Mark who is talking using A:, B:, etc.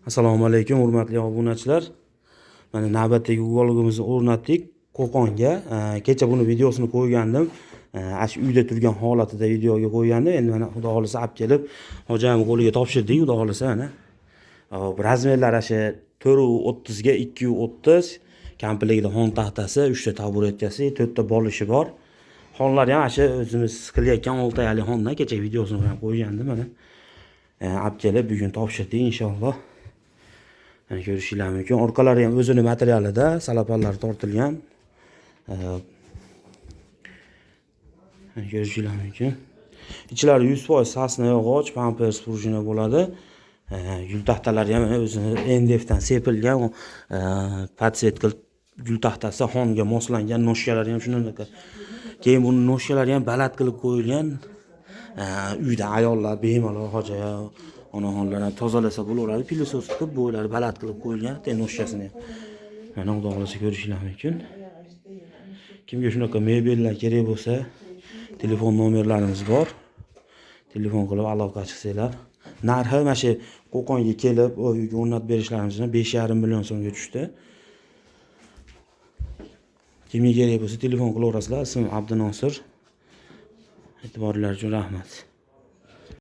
A: Assalomu alaykum, hurmatli obunachilar. Mana navbatdagi uyg'onligimizni o'rnatdik Qo'qonga. Kecha buni videosini qo'ygandim. Shu uyda turgan holatida videoga qo'ygandim. Endi mana xudo xolisa olib kelib, hojam qo'liga topshirdik, xudo xolisa mana. Razmerlari o'sha 4.30 ga 2.30, kampligida xon taxtasi, 3 ta taburetkasi, 4 ta bolishi bor. Xonlar ham o'sha o'zimiz qilayotgan 6 oylik xondan kecha videosini ham qo'ygandim mana. Olib kelib bugun topshirdik inshaalloh. Yani ko'rishingiz mumkin. Orqalari ham o'zini materialida, salapanlar tortilgan. Ko'rishingiz mumkin. Ichlari 100% sasna yog'och, pampers prujina bo'ladi. Gul taxtalari ham o'zini NDFdan sepilgan, podsetka gul taxtasi xonga moslangan, noshkalari ham shunaqa. Keyin buni noshkalari ham baland qilib qo'yilgan. Uyda ayollar bemalol hoja onaxonlarni tozalasa bo'laveradi, pilosos qilib bo'ylari baland qilib qo'yilgan, tenoshkasini ham. Mana xudo xolasa ko'rishingiz mumkin. Kimga shunaqa mebellar kerak bo'lsa, telefon nomerlarimiz bor. Telefon qilib aloqa chiqsanglar. Narxi mana shu Qo'qonga kelib, uyga o'rnatib berishlaringiz uchun 5,5 million so'mga tushdi. Kimga kerak bo'lsa telefon qilaverasizlar. Ismim Abdunosir. E'tiboringiz uchun rahmat.